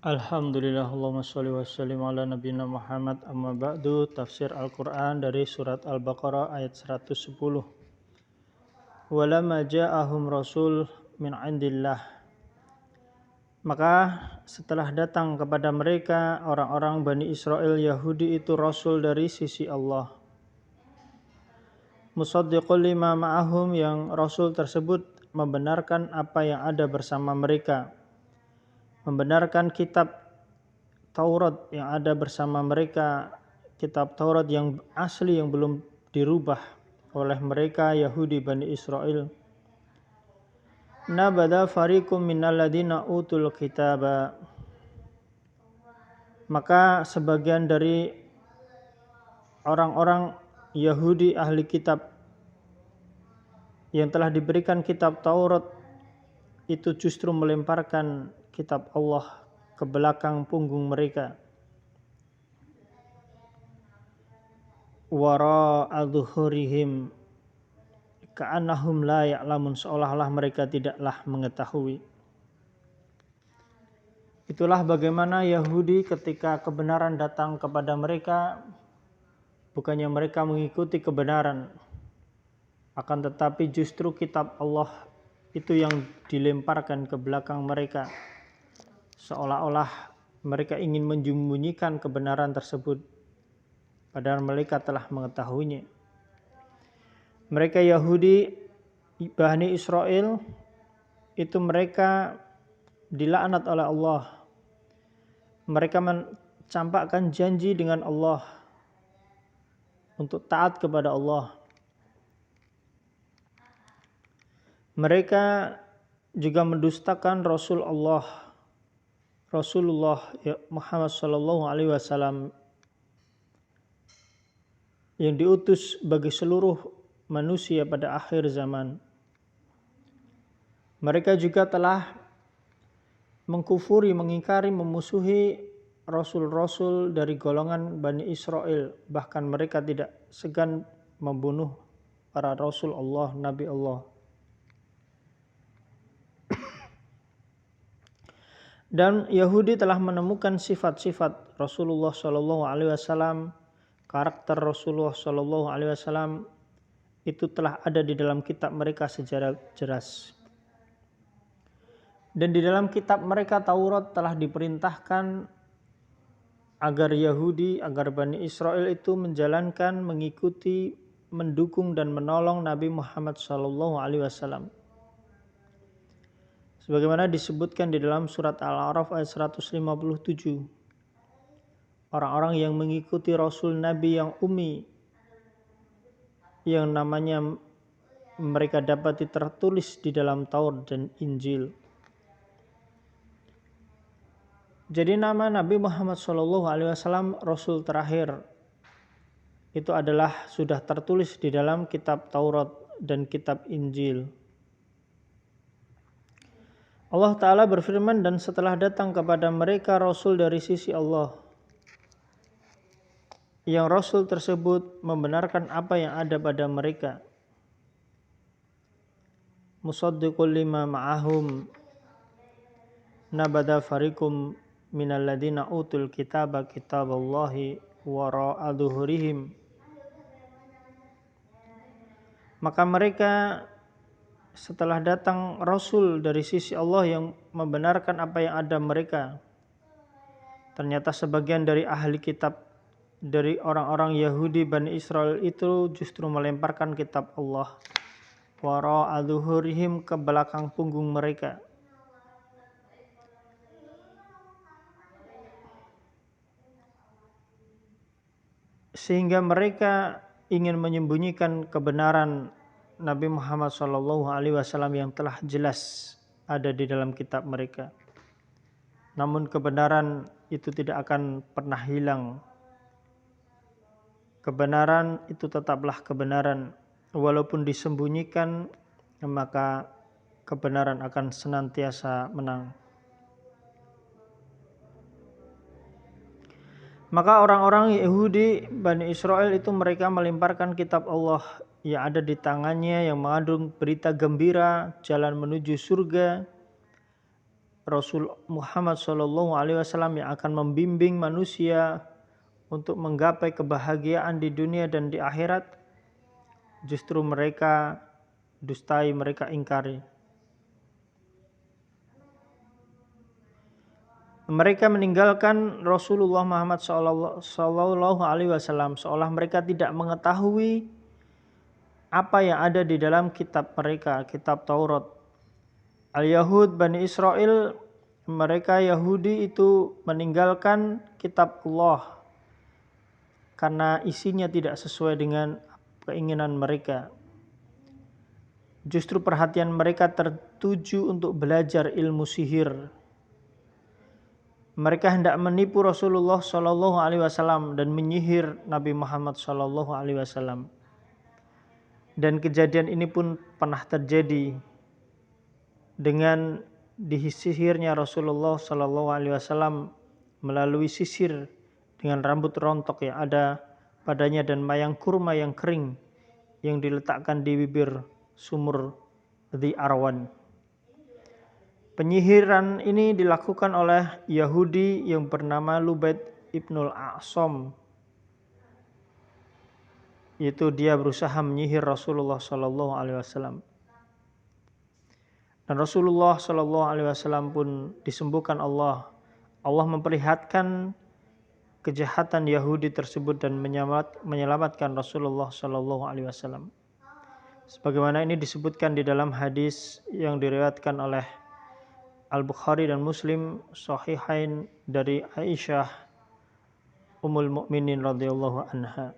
Alhamdulillah, Allahumma sholli wa sallim ala nabiyina Muhammad. Amma ba'du. Tafsir Al-Quran dari surat Al-Baqarah ayat 110. Walamma ja'ahum rasul min indillah. Maka setelah datang kepada mereka orang-orang Bani Israel Yahudi itu rasul dari sisi Allah. Musaddiqul lima ma'ahum, yang rasul tersebut membenarkan apa yang ada bersama mereka. Membenarkan kitab Taurat yang ada bersama mereka, kitab Taurat yang asli yang belum dirubah oleh mereka Yahudi Bani Israel. Nabada fariqum minal ladina utul kitaba. Maka sebagian dari orang-orang Yahudi ahli kitab yang telah diberikan kitab Taurat itu justru melemparkan kitab Allah ke belakang punggung mereka. Wara'a dhuhurihim ka'annahum la ya'lamun, seolah-olah mereka tidaklah mengetahui. Itulah bagaimana Yahudi ketika kebenaran datang kepada mereka, bukannya mereka mengikuti kebenaran, akan tetapi justru kitab Allah itu yang dilemparkan ke belakang mereka, seolah-olah mereka ingin menyembunyikan kebenaran tersebut, padahal mereka telah mengetahuinya. Mereka Yahudi Bani Israel itu mereka dilaknat oleh Allah. Mereka mencampakkan janji dengan Allah untuk taat kepada Allah. Mereka juga mendustakan Rasulullah Muhammad sallallahu alaihi wasallam yang diutus bagi seluruh manusia pada akhir zaman. Mereka juga telah mengkufuri, mengingkari, memusuhi rasul-rasul dari golongan Bani Israel. Bahkan mereka tidak segan membunuh para rasul Allah, nabi Allah. Dan Yahudi telah menemukan sifat-sifat Rasulullah SAW, karakter Rasulullah SAW itu telah ada di dalam kitab mereka secara jelas. Dan di dalam kitab mereka Taurat telah diperintahkan agar Yahudi, agar Bani Israel itu menjalankan, mengikuti, mendukung dan menolong Nabi Muhammad SAW. Sebagaimana disebutkan di dalam surat Al-A'raf ayat 157. Orang-orang yang mengikuti Rasul Nabi yang ummi, yang namanya mereka dapati tertulis di dalam Taurat dan Injil. Jadi nama Nabi Muhammad SAW Rasul terakhir itu adalah sudah tertulis di dalam kitab Taurat dan kitab Injil. Allah Ta'ala berfirman, dan setelah datang kepada mereka Rasul dari sisi Allah, yang Rasul tersebut membenarkan apa yang ada pada mereka. Musaddiqul lima ma'ahum nabada fariqum minal ladina utul kitaba kitaballahi wara'a dhuhurihim. Maka mereka setelah datang Rasul dari sisi Allah yang membenarkan apa yang ada mereka, ternyata sebagian dari ahli kitab dari orang-orang Yahudi Bani Israel itu justru melemparkan kitab Allah wara'a dhuhurihim ke belakang punggung mereka. Sehingga mereka ingin menyembunyikan kebenaran Nabi Muhammad SAW yang telah jelas ada di dalam kitab mereka. Namun kebenaran itu tidak akan pernah hilang. Kebenaran itu tetaplah kebenaran. Walaupun disembunyikan, maka kebenaran akan senantiasa menang. Maka orang-orang Yahudi Bani Israel itu mereka melemparkan kitab Allah yang ada di tangannya, yang mengandung berita gembira, jalan menuju surga, Rasul Muhammad SAW yang akan membimbing manusia untuk menggapai kebahagiaan di dunia dan di akhirat, justru mereka dustai, mereka ingkari. Mereka meninggalkan Rasulullah Muhammad SAW seolah mereka tidak mengetahui apa yang ada di dalam kitab mereka, kitab Taurat. Al-Yahud Bani Israel, mereka Yahudi itu meninggalkan kitab Allah karena isinya tidak sesuai dengan keinginan mereka. Justru perhatian mereka tertuju untuk belajar ilmu sihir. Mereka hendak menipu Rasulullah SAW dan menyihir Nabi Muhammad SAW. Dan kejadian ini pun pernah terjadi dengan disihirnya Rasulullah SAW melalui sisir dengan rambut rontok yang ada padanya dan mayang kurma yang kering yang diletakkan di bibir sumur Dhi Arwan. Penyihiran ini dilakukan oleh Yahudi yang bernama Lubaid ibnul A'sam, yaitu dia berusaha menyihir Rasulullah SAW. Dan Rasulullah SAW pun disembuhkan Allah. Allah memperlihatkan kejahatan Yahudi tersebut dan menyelamatkan Rasulullah SAW. Sebagaimana ini disebutkan di dalam hadis yang diriwayatkan oleh Al-Bukhari dan Muslim Sahihain dari Aisyah Ummul Mukminin radhiyallahu anha.